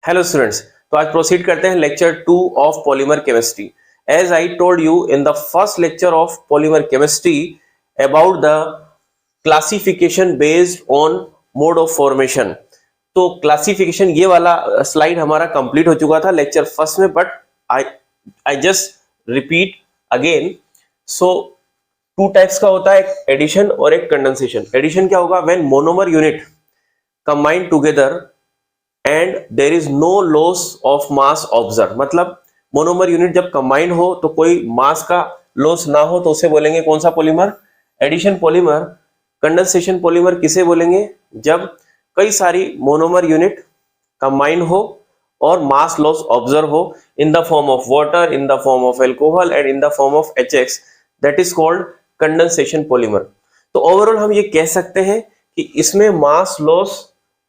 Hello students, तो आज proceed करते हैं lecture 2 of polymer chemistry. As I told you in the first lecture of polymer chemistry about the classification based on mode of formation. तो classification ये वाला slide हमारा complete हो चुका था लेक्चर फर्स्ट में, but I just repeat again. So two types का होता है, एक एडिशन और एक कंडेंसेशन। एडिशन क्या होगा? When monomer unit combine together and there is no loss of mass observe. मतलब मोनोमर यूनिट जब कंबाइंड हो तो कोई मास का लॉस ना हो तो उसे बोलेंगे कौन सा polymer? Addition polymer. Condensation polymer किसे बोलेंगे? जब कई सारी मोनोमर यूनिट कंबाइंड हो और मास लॉस ऑब्जर्व हो in the form of water, in the form of alcohol and in the form of HX, that is called condensation polymer. तो overall हम ये कह सकते हैं कि इसमें मास लॉस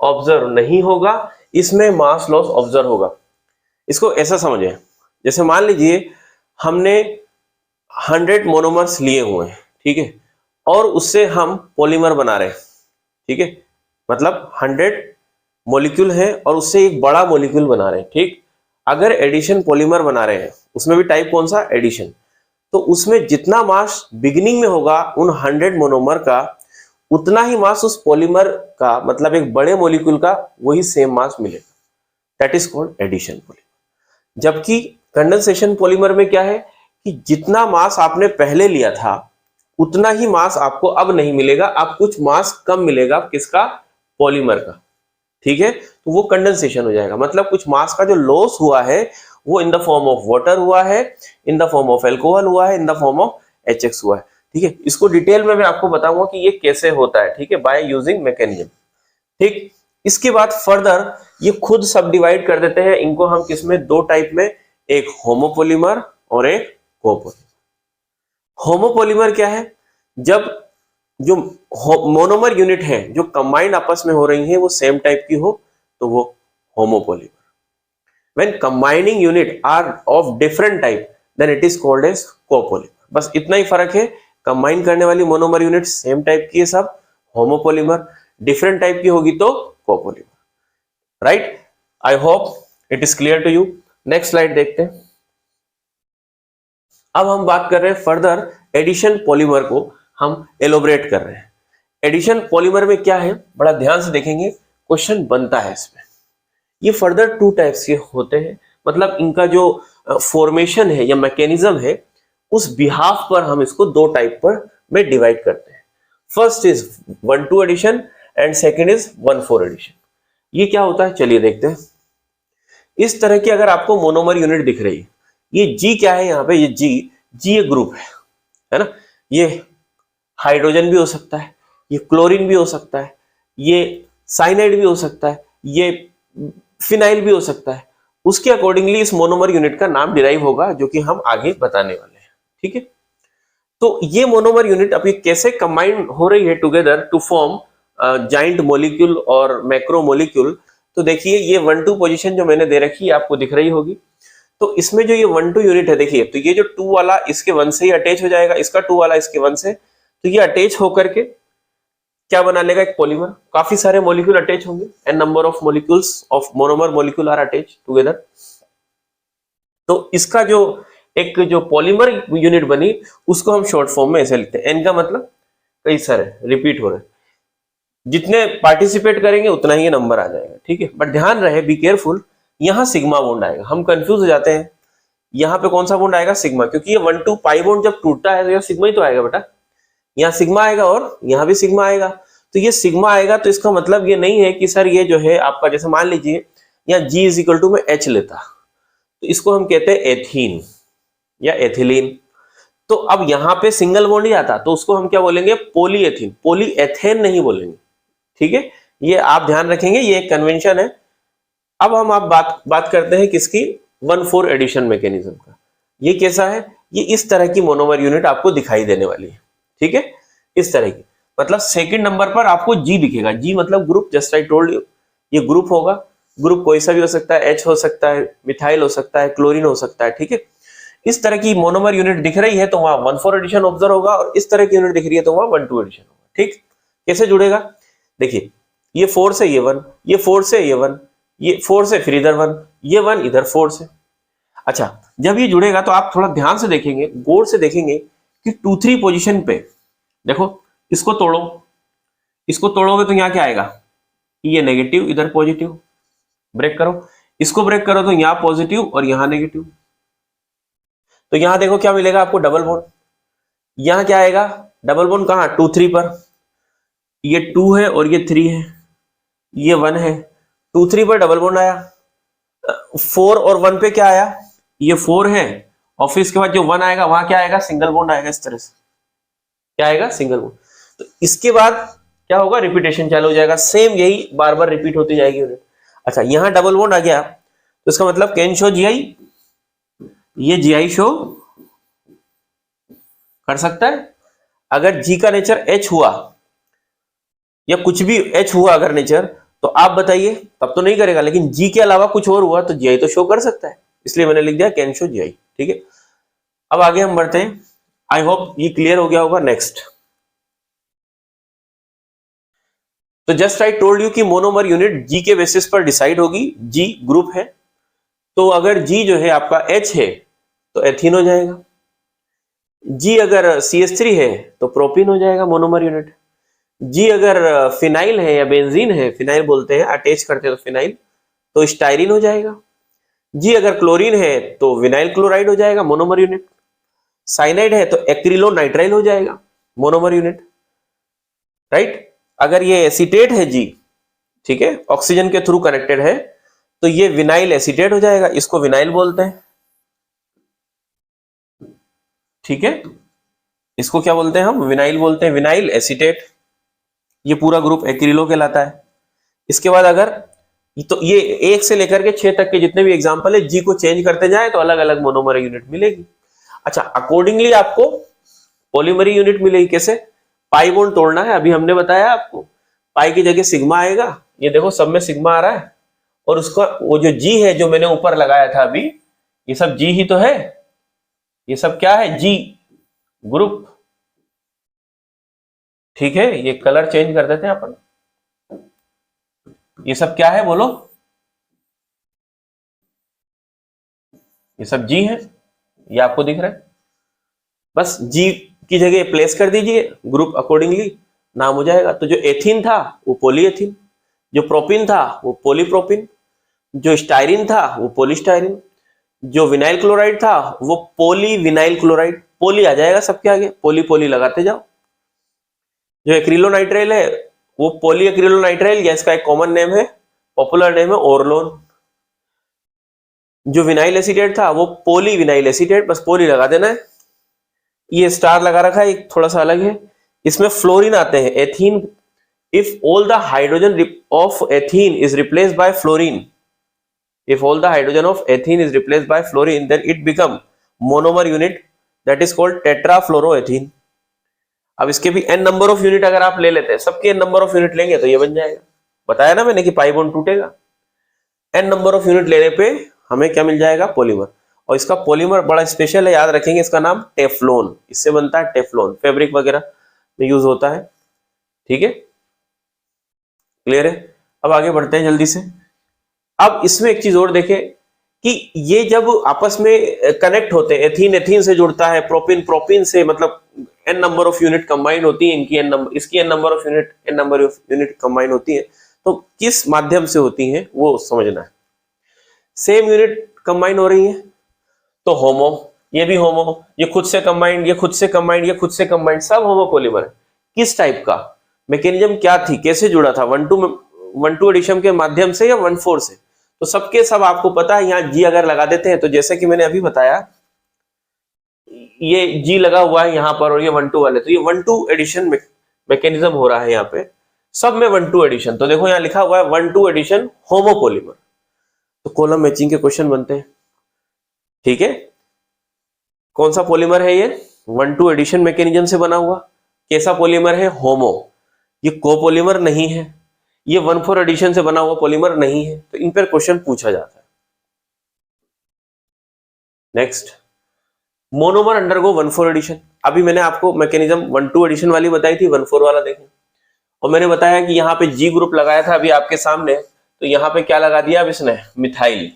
ऑब्जर्व नहीं होगा, इसमें मास लॉस ऑब्जर्व होगा। इसको ऐसा समझें, जैसे मान लीजिए हमने 100 मोनोमर्स लिए हुए हैं, ठीक है, और उससे हम पॉलीमर बना रहे हैं, ठीक है, मतलब 100 मॉलिक्यूल है और उससे एक बड़ा मॉलिक्यूल बना रहे हैं, ठीक। अगर एडिशन पॉलीमर बना रहे हैं, उसमें भी टाइप कौन सा? एडिशन। तो उसमें जितना मास बिगिनिंग में होगा उन 100 मोनोमर का, उतना ही मास उस पॉलीमर का, मतलब एक बड़े मॉलिक्यूल का वही सेम मास मिलेगा, that is called addition polymer. जबकि कंडेंसेशन पॉलीमर में क्या है कि जितना मास आपने पहले लिया था उतना ही मास आपको अब नहीं मिलेगा, अब कुछ मास कम मिलेगा। किसका? पॉलीमर का, ठीक है। तो वो कंडेंसेशन हो जाएगा, मतलब कुछ मास का जो लॉस हुआ है वो in the form of water हुआ है, in the form of alcohol हुआ है, in the form of HX हुआ है, ठीक है। इसको डिटेल में मैं आपको बताऊंगा कि ये कैसे होता है, ठीक है, बाय यूजिंग मैकेनिज्म, ठीक। इसके बाद फर्दर ये खुद सब डिवाइड कर देते हैं इनको हम किसमें? दो टाइप में, एक होमोपॉलीमर और एक कोपॉलीमर। होमोपॉलीमर क्या है? जब जो मोनोमर यूनिट है जो कंबाइंड आपस में हो रही है वो सेम टाइप की हो तो वो homopolymer. When combining unit are of different type then it is called as copolymer. बस इतना ही फर्क है, कंबाइन करने वाली मोनोमर यूनिट सेम टाइप की है सब, होमोपॉलीमर। डिफरेंट टाइप की होगी तो copolymer, right. I hope it is clear to you. Next slide देखते हैं। अब हम बात कर रहे हैं फर्दर एडिशन पॉलीमर को हम एलोबरेट कर रहे हैं। एडिशन पॉलीमर में क्या है, बड़ा ध्यान से देखेंगे, क्वेश्चन बनता है इसमें। ये फर्दर टू टाइप्स के होते हैं, मतलब इनका जो फॉर्मेशन है या मैकेनिज्म है उस बिहाफ पर हम इसको दो टाइप पर में डिवाइड करते हैं। First is 1,2 addition and second is 1,4 addition. ये क्या होता है चलिए देखते हैं। इस तरह की अगर आपको मोनोमर यूनिट दिख रही है, ये G क्या है यहाँ पे? ये G ये ग्रुप है ना। ये हाइड्रोजन भी हो सकता है, ये क्लोरीन भी हो सकता है, ये साइनाइड भी हो सकता है, ये फिनाइल भी हो सकता है। उसके अकॉर्डिंगली इस मोनोमर यूनिट का नाम डिराइव होगा जो कि हम आगे बताने वाले हैं, ठीक है। तो ये मोनोमर यूनिट अभी कैसे कंबाइन हो रही है together to form giant molecule और मैक्रो मॉलिक्यूल। तो देखिए ये 1,2 पोजीशन जो मैंने दे रखी है आपको दिख रही होगी। तो इसमें जो ये 1,2 यूनिट है, देखिए, तो ये जो 2 वाला इसके 1 से ही अटैच हो जाएगा, इसका 2 वाला इसके 1 से, तो ये अटैच होकर के क्या बना लेगा? एक पॉलीमर। काफी सारे मॉलिक्यूल अटैच होंगे, n number of molecules of monomer molecule are attach together. तो इसका जो एक जो पॉलीमर यूनिट बनी उसको हम शॉर्ट फॉर्म में ऐसे लिखते हैं। एन का मतलब कई सारे रिपीट हो रहे हैं, जितने पार्टिसिपेट करेंगे उतना ही ये नंबर आ जाएगा, ठीक है। बट ध्यान रहे, बी केयरफुल, यहाँ सिग्मा बॉन्ड आएगा, हम कंफ्यूज हो जाते हैं। यहाँ पे कौन सा बॉन्ड आएगा? सिग्मा, क्योंकि ये 1,2 पाई बॉन्ड जब टूटता है तो यहाँ सिग्मा ही तो आएगा बेटा। यहाँ सिग्मा आएगा और यहाँ भी सिग्मा आएगा, तो ये सिग्मा आएगा। तो इसका मतलब ये नहीं है कि सर ये जो है आपका, जैसे मान लीजिए यहाँ G इज इक्वल टू में H लेता, तो इसको हम कहते हैं एथीन या एथिलीन। तो अब यहाँ पे सिंगल बॉन्ड ही आता तो उसको हम क्या बोलेंगे? पॉलीएथीन, पॉलीएथेन नहीं बोलेंगे, ठीक है। ये आप ध्यान रखेंगे, ये एक कन्वेंशन है। अब हम आप बात करते हैं किसकी? 1,4 एडिशन मैकेनिज्म का। ये कैसा है? ये इस तरह की मोनोमर यूनिट आपको दिखाई देने वाली है, ठीक है, इस तरह की। मतलब सेकंड नंबर पर आपको G दिखेगा। G मतलब group, just I told you, ये ग्रुप होगा। ग्रुप कोई सा भी हो सकता है, H हो सकता है, मिथाइल हो सकता है, क्लोरीन हो सकता है, ठीक है। इस तरह की मोनोमर यूनिट दिख रही है तो वहां 1,4 एडिशन ऑब्जर्व होगा, और इस तरह की यूनिट दिख रही है तो वहां 1,2 एडिशन होगा, ठीक। कैसे जुड़ेगा? देखिए, ये 4 से ये 1, ये 4 से ये 1, ये 4 से फिर इधर 1, ये 1 इधर 4 से। अच्छा, जब ये जुड़ेगा तो आप थोड़ा ध्यान से देखेंगे, गौर से देखेंगे कि 2 3 पोजीशन पे देखो, इसको तोड़ो, इसको तोड़ोगे तो यहाँ क्या आएगा, ये नेगेटिव इधर पॉजिटिव, ब्रेक करो, इसको ब्रेक करो तो यहाँ पॉजिटिव और यहाँ नेगेटिव। तो यहाँ देखो क्या मिलेगा आपको, डबल बॉन्ड। यहाँ क्या आएगा, डबल बॉन्ड कहाँ, 2 3 पर, ये 2 है और ये 3 है, ये 1 है, 2 3 पर डबल बॉन्ड आया। 4 और 1 पे क्या आया, ये 4 है, और फिर इसके बाद जो 1 आएगा वहां क्या आएगा, सिंगल बॉन्ड आएगा। इस तरह से क्या आएगा, सिंगल बॉन्ड। तो इसके बाद क्या होगा, रिपीटेशन चालू हो जाएगा, सेम यही बार बार रिपीट होती जाएगी यूनिट। अच्छा, यहां डबल बॉन्ड आ गया तो इसका मतलब कैन शो जीआई, ये जीआई शो कर सकता है। अगर जी का नेचर एच हुआ या कुछ भी एच हुआ अगर नेचर, तो आप बताइए, तब तो नहीं करेगा, लेकिन जी के अलावा कुछ और हुआ तो जीआई तो शो कर सकता है, इसलिए मैंने लिख दिया कैन शो जीआई। ठीक है, अब आगे हम बढ़ते हैं। आई होप ये क्लियर हो गया होगा। नेक्स्ट, तो जस्ट आई टोल्ड यू कि मोनोमर यूनिट जी के बेसिस पर डिसाइड होगी। जी ग्रुप है, तो अगर जी जो है आपका एच है तो एथीन हो जाएगा, जी अगर CH3 है तो प्रोपीन हो जाएगा मोनोमर यूनिट, जी अगर फिनाइल है या बेंजीन है, फिनाइल बोलते हैं, अटैच करते हैं तो फिनाइल, तो स्टाइरिन हो जाएगा, जी अगर क्लोरीन है तो विनाइल क्लोराइड हो जाएगा मोनोमर यूनिट, साइनाइड है तो एक्रिलोनाइट्राइल हो जाएगा मोनोमर यूनिट, राइट। अगर ये एसीटेट है जी, ठीक है, ऑक्सीजन के थ्रू कनेक्टेड है, तो ये विनाइल एसीटेट हो जाएगा, इसको विनाइल बोलते हैं। ठीक है, इसको क्या बोलते हैं हम, विनाइल बोलते हैं, विनाइल एसीटेट। ये पूरा ग्रुप एक्रिलो कहलाता है। इसके बाद अगर तो ये 1 से लेकर के 6 तक के जितने भी एग्जांपल है, जी को चेंज करते जाए तो अलग अलग मोनोमर यूनिट मिलेगी। अच्छा, अकॉर्डिंगली आपको पॉलीमरी यूनिट मिलेगी। कैसे, पाई बॉन्ड तोड़ना है, अभी हमने बताया आपको, पाई की जगह सिग्मा आएगा, ये देखो सब में सिग्मा आ रहा है, और उसका वो जो जी है जो मैंने ऊपर लगाया था अभी, ये सब जी ही तो है, ये सब क्या है, जी ग्रुप। ठीक है, ये कलर चेंज कर देते हैं अपन, ये सब क्या है बोलो, ये सब जी है, ये आपको दिख रहा है। बस जी की जगह प्लेस कर दीजिए ग्रुप, अकॉर्डिंगली नाम हो जाएगा। तो जो एथीन था वो पॉलीएथीन, जो प्रोपीन था वो पॉलीप्रोपीन, जो स्टाइरिन था वो पॉलीस्टाइरिन, जो विनाइल क्लोराइड था वो पॉलीविनाइल क्लोराइड, पॉली आ जाएगा सबके आगे, पॉली पॉली लगाते जाओ। जो एक्रिलोनाइट्राइल है वो पॉली एक्रिलोनाइट्राइल, या इसका एक कॉमन नेम है, पॉपुलर नेम है ओरलोन। जो विनाइल एसीटेट था वो पॉलीविनाइल एसीटेट, बस पॉली लगा देना है। ये स्टार लगा रखा है, एक थोड़ा सा अलग है, इसमें फ्लोरीन आते हैं, ethene. If all the hydrogen of ethene is replaced by fluorine, if all the hydrogen of ethene is replaced by fluorine, then it become monomer unit that is called tetrafluoroethene। अब इसके भी n number of unit अगर आप ले लेते हैं, सबके n number of unit लेंगे तो ये बन जाएगा। बताया ना मैंने कि पाई बॉन्ड टूटेगा, n नंबर ऑफ यूनिट लेने पे हमें क्या मिल जाएगा, पॉलीमर। और इसका पॉलीमर बड़ा स्पेशल है, याद रखेंगे, इसका नाम टेफ्लॉन, इससे बनता है टेफ्लॉन, फैब्रिक वगैरह में यूज होता है। ठीक है, क्लियर है। अब आगे बढ़ते हैं जल्दी से। अब इसमें एक चीज और देखें कि ये जब आपस में कनेक्ट होते हैं, एथीन एथीन से जुड़ता है, प्रोपीन प्रोपीन से, मतलब n number of unit combine होती है, इनकी n नंबर, इसकी n number of unit combine होती है, तो किस माध्यम से होती है वो समझना है। सेम यूनिट कंबाइन हो रही है तो होमो, ये भी होमो, ये खुद से कंबाइंड, ये खुद से कंबाइंड, ये खुद से कंबाइंड, सब होमोपोलिमर है। किस टाइप का, मैकेनिज्म क्या थी, कैसे जुड़ा था, 1-2 एडिशन के माध्यम से या 1-4 से, तो सबके सब आपको पता है। यहाँ जी अगर लगा देते हैं तो जैसे कि मैंने अभी बताया, ये जी लगा हुआ है यहाँ पर, और ये 1-2 वाले, तो ये 1-2 एडिशन मैकेनिज्म हो रहा है यहाँ पे, सब में 1-2 एडिशन। तो देखो यहाँ लिखा हुआ है 1-2 एडिशन होमोपोलिमर, तो कॉलम मैचिंग के क्वेश्चन बनते हैं। ठीक है, कौन सा पॉलीमर है ये, 1-2 एडिशन मैकेनिज्म से बना हुआ, कैसा पॉलीमर है, होमो। ये कोपॉलीमर नहीं है, ये 1-4 एडिशन से बना हुआ पॉलीमर नहीं है, तो इन पर क्वेश्चन पूछा जाता है। Next, monomer undergo 1-4 addition. अभी मैंने आपको मैकेनिज्म 1-2 एडिशन वाली बताई थी, 1-4 वाला देखें, और मैंने बताया कि यहाँ पे जी ग्रुप लगाया था अभी आपके सामने, तो यहाँ पे क्या लगा दिया अब इसने, मिथाइल।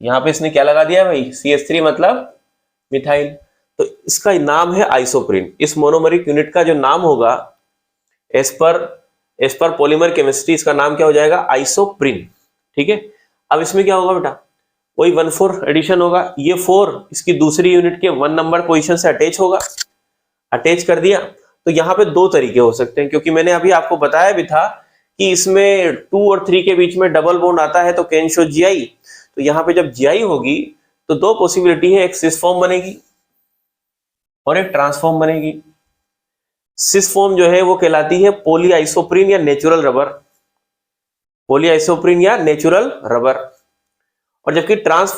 यहाँ पे इसने क्या लगा दिया भाई, CH3 मतलब मिथाइल। तो इसका नाम है आइसोप्रीन। इस मोनोमरिक यूनिट का जो नाम होगा एज पर पॉलीमर केमिस्ट्री, इसका नाम क्या हो जाएगा, आइसोप्रीन। ठीक है। अब इसमें क्या होगा बेटा, वही 1,4 एडिशन होगा। ये 4 इसकी दूसरी यूनिट के 1 नंबर पोजीशन से अटैच होगा, अटैच कर दिया। तो यहाँ पे दो तरीके हो सकते हैं, क्योंकि मैंने अभी आपको बताया भी था कि इसमें 2 और 3 के बीच में डबल बॉन्ड आता है, तो कैन शो जीआई। तो यहाँ पे जब जीआई होगी तो दो पॉसिबिलिटी है, एक सिस फॉर्म बनेगी और एक ट्रांसफॉर्म बनेगी। सिस फॉर्म जो है वो कहलाती है पॉलीआइसोप्रीन या नेचुरल रबर, पॉलीआइसोप्रीन या नेचुरल रबर। और जबकि ट्रांस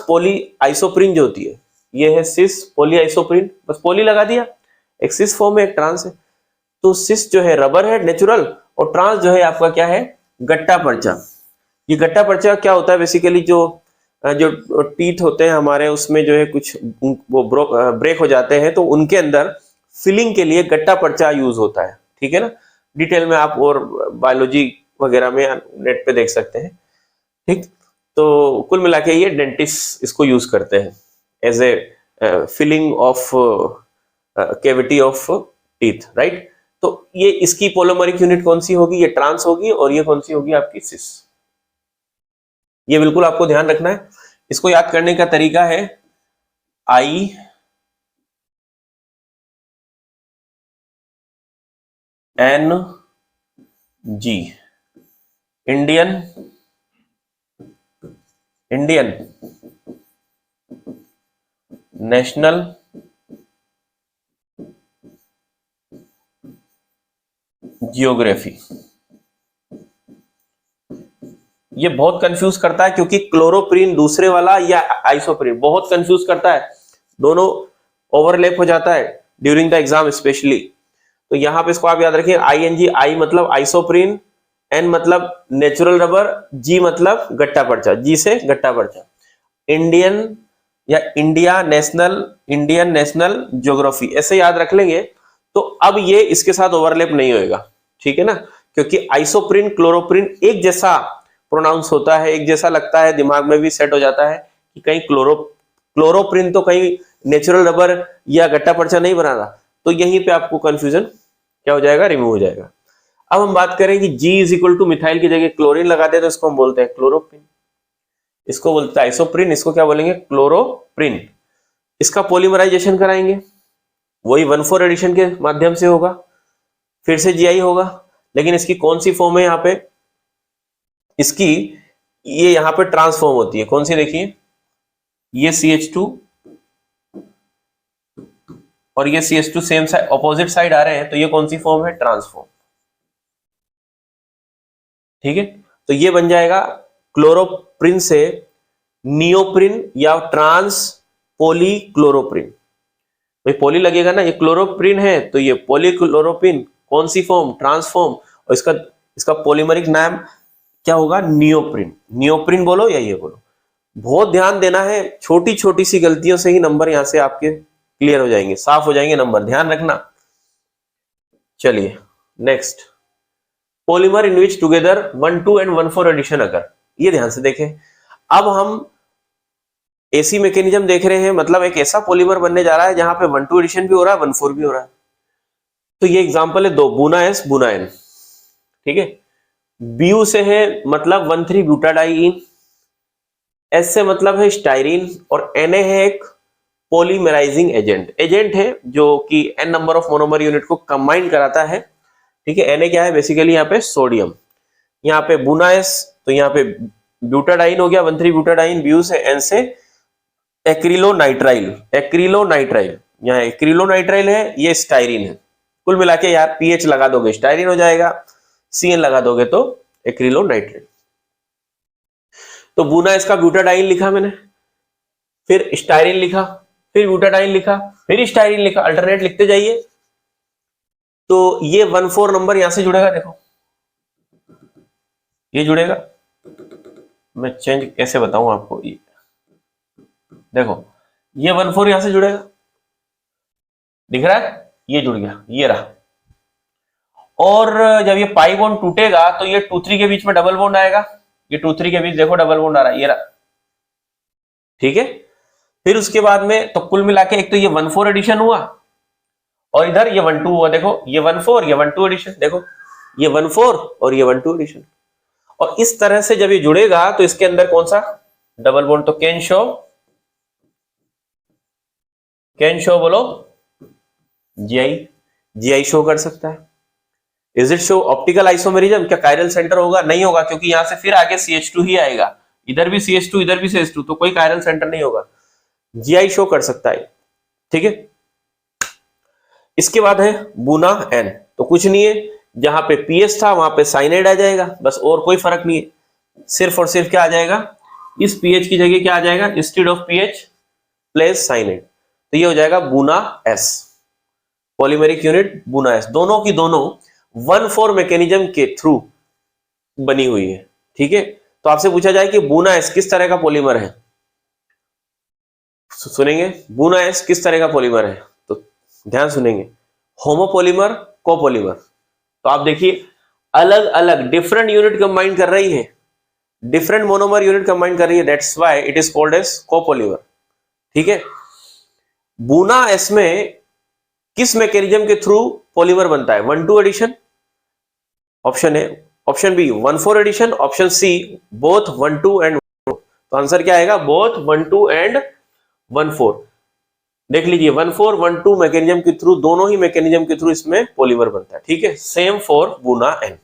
पॉलीआइसोप्रीन जो होती है ये है सिस पॉलीआइसोप्रीन, बस पॉली लगा दिया, एक सिस फॉर्म है एक ट्रांस है। तो सिस जो है रबर है नेचुरल, और ट्रांस जो है आपका क्या है, गट्टा पर्चा। ये गट्टा पर्चा क्या होता है, बेसिकली जो टीथ होते हैं हमारे, उसमें जो है कुछ वो ब्रेक हो जाते हैं, तो उनके अंदर फिलिंग के लिए गट्टा पर्चा यूज होता है। ठीक है ना, डिटेल में आप और बायोलॉजी वगैरह में नेट पे देख सकते हैं। ठीक, तो कुल मिला के ये डेंटिस्ट इसको यूज करते हैं as a filling of cavity of teeth, right. तो ये इसकी पॉलीमरिक यूनिट कौन सी होगी, ये ट्रांस होगी, और ये कौन सी होगी आपकी सिस। ये बिल्कुल आपको ध्यान रखना है। इसको याद करने का तरीका है I N G, Indian National Geography. ये बहुत कंफ्यूज करता है, क्योंकि क्लोरोप्रीन दूसरे वाला या आइसोप्रीन बहुत कंफ्यूज करता है, दोनों ओवरलैप हो जाता है ड्यूरिंग द एग्जाम स्पेशली। तो यहां पे इसको आप याद रखिए, ING, आई मतलब आइसोप्रीन, N मतलब नेचुरल रबर, G मतलब गट्टा पर्चा, G से गट्टा पर्चा। इंडियन या इंडियन नेशनल ज्योग्राफी, ऐसे याद रख लेंगे। तो अब ये इसके साथ ओवरलैप नहीं होएगा, ठीक है ना, क्योंकि आइसोप्रीन क्लोरोप्रीन एक जैसा प्रोनाउंस होता है, एक जैसा लगता है, दिमाग में भी सेट हो जाता है कि कहीं क्लोरोप्रीन तो कहीं नेचुरल रबर या गट्टा पर्चा नहीं बना रहा। तो यहीं पे आपको कंफ्यूजन क्या हो जाएगा, रिमूव हो जाएगा। अब हम बात करें कि G is equal two methyl की जगह क्लोरीन लगा दे, तो इसको हम बोलते हैं क्लोरोप्रीन, इसको बोलते हैं आइसोप्रीन, इसको क्या बोलेंगे, क्लोरोप्रीन। इसका पॉलीमराइजेशन कराएंगे, वही 1,4 एडिशन के माध्यम से होगा, फिर से जीआई होगा। लेकिन इसकी कौन सी फॉर्म है, यहाँ पे इसकी ये यहाँ पे ट्रांसफॉर्म होती है, कौन सी देखिए, ये CH2 और ये CH2 same side opposite side आ रहे हैं, तो ये कौन सी फॉर्म है, ट्रांसफॉर्म। ठीक है, तो ये बन जाएगा क्लोरोप्रिन से नियोप्रिन या ट्रांस पॉलीक्लोरोप्रिन। भाई पोली लगेगा ना, ये क्लोरोप्रिन है तो ये पॉलीक्लोरोप्रिन, कौन सी फॉर्म, ट्रांसफॉर्म। और इसका पॉलीमरिक नाम क्या होगा, नियोप्रिन। नियोप्रिन बोलो या ये बोलो, बहुत ध्यान देना है, छोटी छोटी सी गलतियों से ही नंबर यहां से आपके क्लियर हो जाएंगे, साफ हो जाएंगे नंबर, ध्यान रखना। चलिए next, polymer in which together 1, 2 and 1,4 addition अगर, ये ध्यान से देखें। अब हम एसी मैकेनिज्म देख रहे हैं, मतलब एक ऐसा पॉलीमर बनने जा रहा है जहां पे 1, 2 एडिशन भी हो रहा है, 1,4 भी हो रहा है। तो ये एग्जांपल है दो, बुना एस बुना एन, ठीक है। ब्यू से है मतलब 1,3 ब्यूटाडाइइन, एस से मतलब है स्टाइरिन, और Na है एक पॉलीमराइजिंग एजेंट है जो कि n number of monomer unit को कंबाइन कराता है। ठीक है, Na क्या है, बेसिकली यहाँ पे सोडियम, यहाँ पे बुना एस, तो यहाँ पे ब्यूटाडाइन हो गया 1,3 ब्यूटाडाइन, ब्यू से N से एक्रिलोनाइट्राइल, यहाँ एक्रिलोनाइट्राइल है, ये स्टाइरिन है। कुल मिला के यार पीएच लगा दोगे स्टाइरिन हो जाएगा, CN लगा दोगे तो एक्रिलोनाइट्राइल। तो बुना इसका ब्यूटाडाइन लिखा मैंने, फिर स्टाइरिन लिखा, फिर ब्यूटाडाइन लिखा, फिर स्टाइरिन लिखा, अल्टरनेट लिखते जाइए। तो ये 1,4 नंबर यहां से जुड़ेगा, देखो ये जुड़ेगा, मैं चेंज कैसे बताऊं आपको, ये देखो ये 1,4 यहां से जुड़ेगा, दिख रहा है, ये जुड़ गया, ये रहा। और जब ये पाई बॉन्ड टूटेगा तो ये 2-3 के बीच में डबल बॉन्ड आएगा, ये 2-3 के बीच देखो डबल बॉन्ड आ रहा है, ये रहा, ठीक है। फिर उसके बाद में तो कुल मिला के एक तो ये 1,4 एडिशन हुआ और इधर ये 1,2 हुआ, देखो ये 1,4 ये 1,2 एडिशन, देखो ये 1,4 और ये 1,2 एडिशन। और इस तरह से जब ये जुड़ेगा तो इसके अंदर कौन सा डबल बॉन्ड, तो कैन शो बोलो जीआई शो कर सकता है। Is it show optical isomerism, क्या कायरल सेंटर होगा? नहीं होगा, क्योंकि यहां से फिर आगे CH2 ही आएगा, इधर भी CH2 इधर भी CH2, तो कोई कायरल सेंटर नहीं होगा। जीआई शो कर सकता है, ठीक है। इसके बाद है बुना एन, तो कुछ नहीं है, जहां पे पीएच था वहां पे साइनाइड आ जाएगा, बस, और कोई फर्क नहीं है। सिर्फ और सिर्फ क्या आ जाएगा, इस पीएच की जगह क्या आ जाएगा, instead of pH place cyanide, तो ये हो जाएगा बुना एस, पॉलीमेरिक यूनिट बुना एस। दोनों की दोनों 1,4 मैकेनिज्म के थ्रू बनी हुई है, ठीक है। तो आपसे पूछा जाए कि बुना एस किस तरह का पॉलीमर है, सुनेंगे बुना एस किस तरह का पॉलीमर है, तो ध्यान सुनेंगे, होमोपॉलीमर, कोपॉलीमर। तो आप देखिए अलग अलग डिफरेंट यूनिट कंबाइन कर रही है, डिफरेंट मोनोमर यूनिट कंबाइन कर रही है, that's why it is called as copolymer, ठीक है। बुना एस में किस मैकेनिज्म के थ्रू पॉलीमर बनता है, 1,2 addition, option A, option B 1,4 addition, option C both 1,2 and 1,4। तो आंसर क्या आएगा, बोथ 1,2 एंड 1,4। देख लीजिए 1,4 1,2 मैकेनिज्म के थ्रू, दोनों ही मैकेनिज्म के थ्रू इसमें पॉलीमर बनता है, ठीक है। सेम फॉर बुना एन।